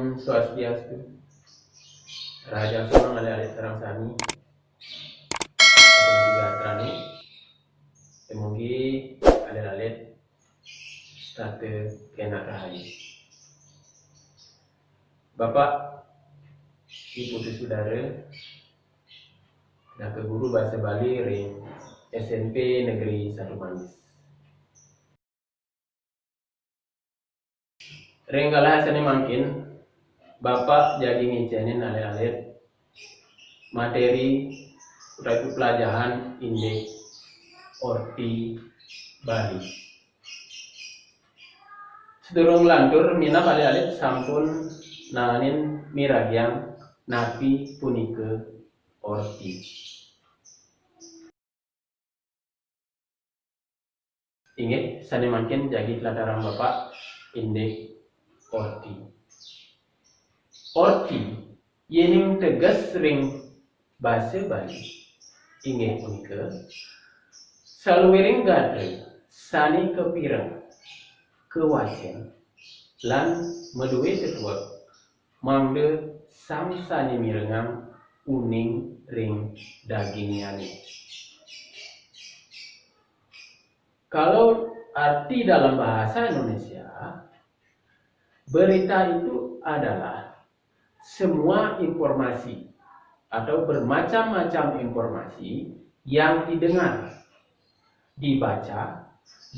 Om Swastiastu. Raja Sunang alih-alih sarang sami. Kemudian Gatrani. Kemudian alih-alih starte kena rahayu. Bapak, Ibu Saudara, dan ke guru bahasa Bali ring SMP Negeri 1 Manis. Ring kalah seni makin Bapak jadi ngicenin alih-alih materi pelajaran indeks orti Bali. Sedurung lantur mina alih-alih sampun nanganin miragiang napi punike orti. Ingat sani makin jadi pelajaran Bapak indeks orti. Orti yening tegas ring bahasa Bali. Ingat punike saluwering gadre sani kepireng kewacen lan meduwe setuak mangde samsani mirengang uning ring dagingnyane. Kalau arti dalam bahasa Indonesia, berita itu adalah semua informasi atau bermacam-macam informasi yang didengar, dibaca,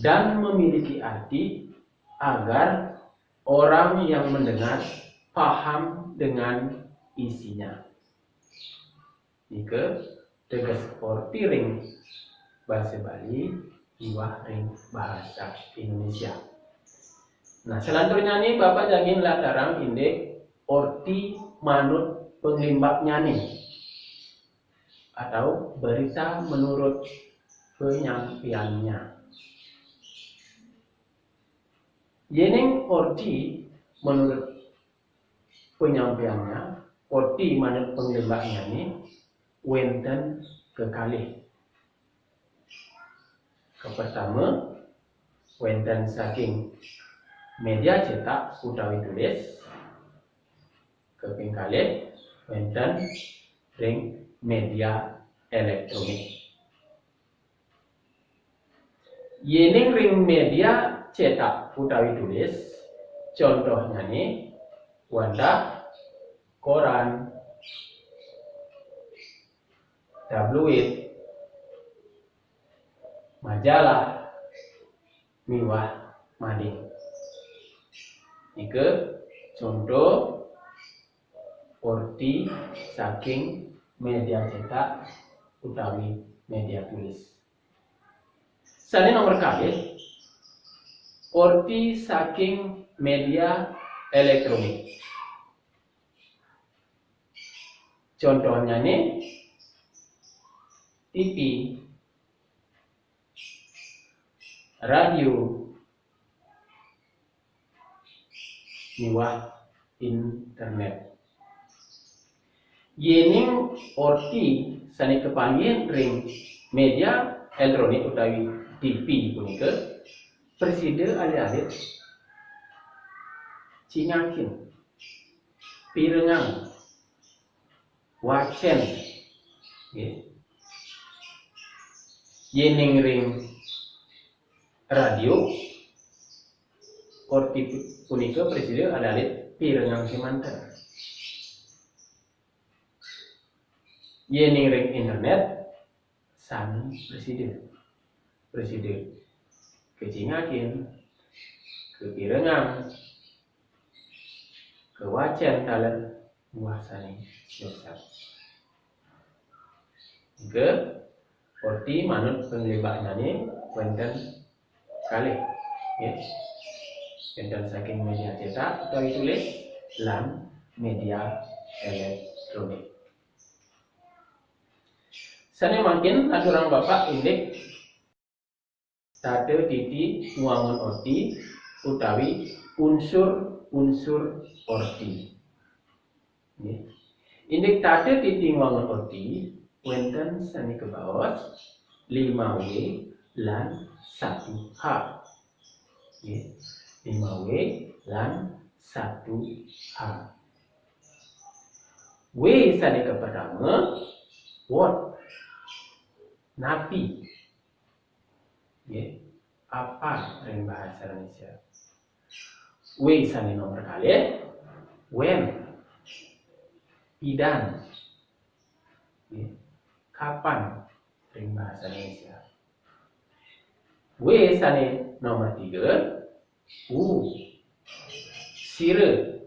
dan memiliki arti agar orang yang mendengar paham dengan isinya. Nika tegas orti ring bahasa Bali, iwah ring bahasa Indonesia. Nah, selanjutnya nih Bapak jagin latarang indeks orti manut penglimbaknya nih, atau berita menurut penyampaiannya. Yening orti menurut penyampaiannya, orti manut penglimbaknya nih wenten kekalih. Pertama, wenten saking media cetak utawi tulis. Keping kalih wenten ring media elektronik. Yening ring media cetak utawi tulis, contohnya nih wanda, koran, tabloid, majalah, miwah mading. Ike contoh orti saking media cetak utawi media tulis. Sani nomor kalih orti saking media elektronik. Contohnya nih TV, radio, miwah internet. Yening orti sani kepanggil ring media elektronik utawi TV punika preside alih-alih cingakin, pirengang, wacen, yening ring radio orti punika preside alih-alih pirengang semanten. Yening ring internet sami preside kecingakin, kepirengang, kewacen talan muasani dosa. Ke orti manut penglimbaknya nih wenten kalih, wenten saking media cetak atau tulis lan media elektronik. Sane makin aturang Bapak indeks tade titi nguangun orti utawi unsur-unsur orti. Indeks tade titi nguangun orti wenten sani ke bawah 5W lan 1H. 5W lan 1H. W sane ke pertama, what, napi, apa ring bahasa Indonesia. W sane nomor kali, when, idan, kapan ring bahasa Indonesia. W sane nomor 3, sira,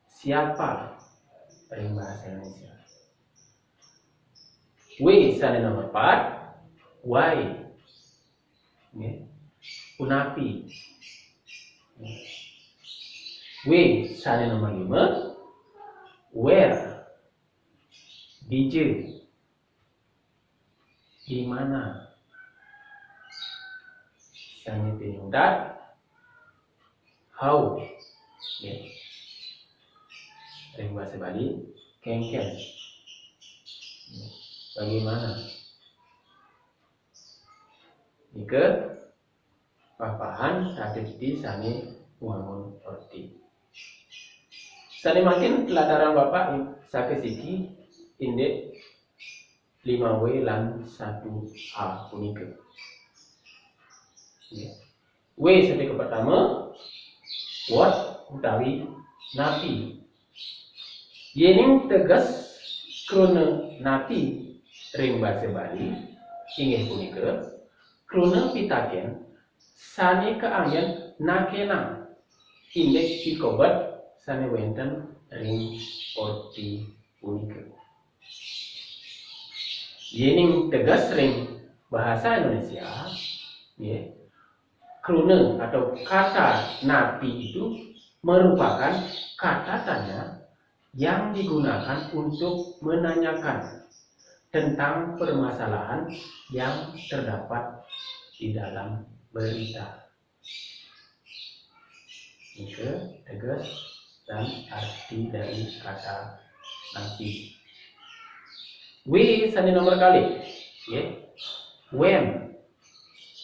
siapa ring bahasa Indonesia. W sane nomor 4, why, unapi. W sane nomor 5, where, DJ, di mana. Sane pindah, how, ring bahasa Bali, kengken, bagaimana. Nika papahan tapi di sane wangun orti. Sane makin pelataran bapak sake siki indek 5W lan 1A punika. W sampai ke pertama, what utawi napi. Yening tegas krona napi ring bahasa Bali inggih punika krona pitaken sane keanggen nakena indek pikobat sane wenten ring orti punika. Yening tegas ring bahasa Indonesia, krona atau kata napi itu merupakan kata tanya yang digunakan untuk menanyakan tentang permasalahan yang terdapat di dalam berita. Ini tegas dan arti dari kata napi. W sane nomor kali, when,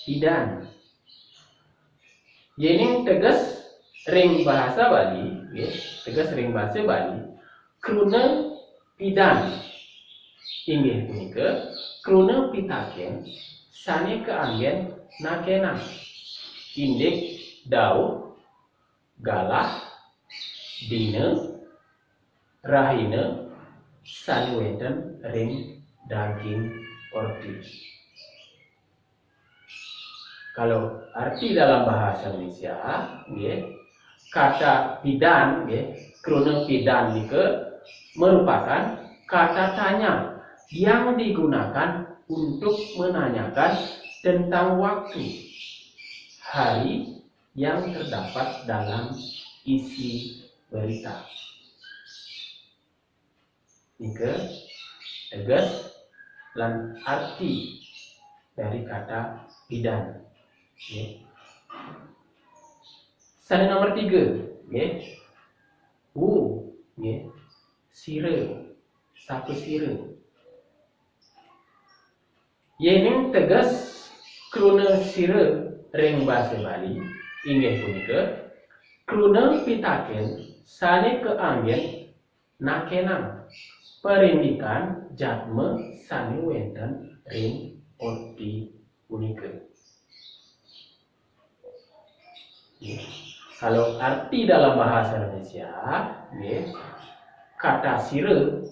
idan. Yening tegas ring bahasa Bali, tegas ring bahasa Bali, kruna pidan inggih punika kruna pitaken sane keanggen nakena indek dau, galah, dina, rahina sane wenten ring daging orti. Kalau arti dalam bahasa Indonesia, kata pidan, krona pidan nika merupakan kata tanya yang digunakan untuk menanyakan tentang waktu, hari yang terdapat dalam isi berita. Nika tegas dan arti dari kata pidan. Sane nomor 3, sira, sapa sira. Yening tegas kruna sira ring bahasa Bali inggih punika kruna pitaken sane keanggen nakena perindikan jatme sane wenten ring orti punika. Kalau arti dalam bahasa Indonesia, kata sira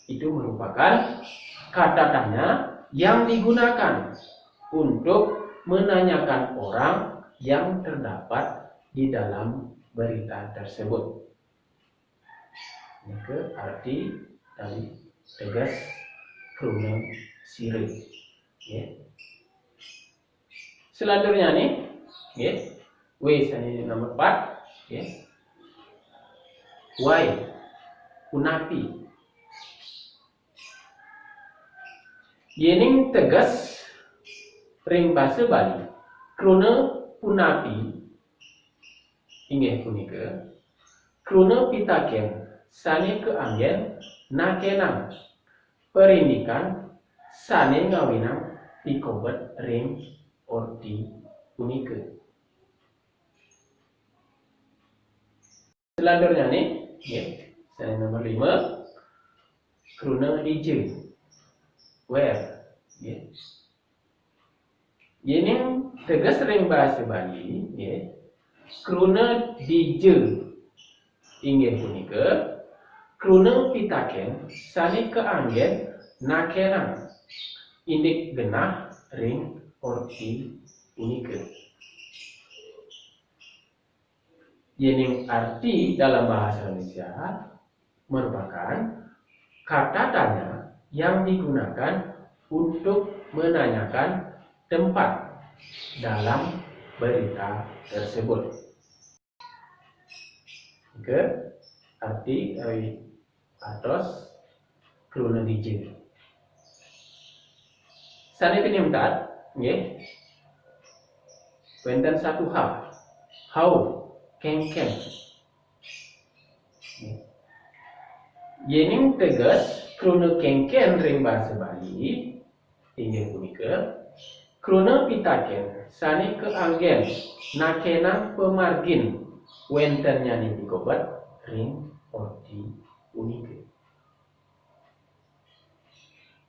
itu merupakan kata tanya yang digunakan untuk menanyakan orang yang terdapat di dalam berita tersebut. Ini arti dari tegas kruna sira. Selanjutnya nih, W sane nomor 4, why, unapi. Yening tegas ring bahasa Bali kruna punapi inggih punika kruna pitaken sane keanggen nakena perindikan sane ngawinang pikobat ring orti punika. Selanjutnya nih, ya, saya nomor 5, kruna DJ, where, ya. Ini tegas ring bahasa Bali, ya, kruna DJ, inggih punika, kruna pitaken, sani keanggen, nakenan, indik genah ring orti punika. Yang arti dalam bahasa Indonesia merupakan kata tanya yang digunakan untuk menanyakan tempat dalam berita tersebut. Oke, arti dari atos kruna DJ. Sani penyemtat, nggih. Wenten satu hal, how, kengken. Yening tegas kruna kengken ring bahasa Bali inggih punika kruna pitaken sani keanggen nakenang pemargin wenten nyani dikobat ring orti punika.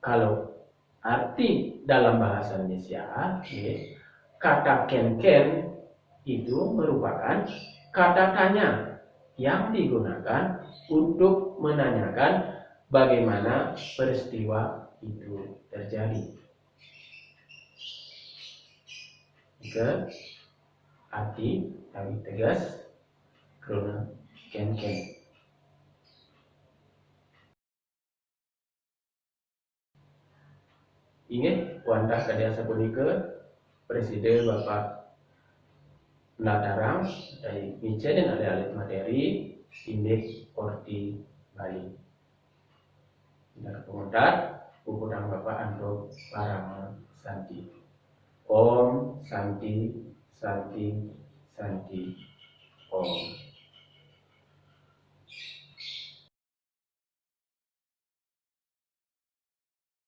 Kalau arti dalam bahasa Indonesia, kata ken-ken itu merupakan kata tanya yang digunakan untuk menanyakan bagaimana peristiwa itu terjadi. Ke arti dari tegas kruna ken-ken. Ingat wantah kadang sapunika Presiden Bapak Latarang dari Mice dan alih-alih materi indeks orti Bali. Dan penguntat ukuran Bapak Anto Parama Santi. Om Santi Santi Santi Om.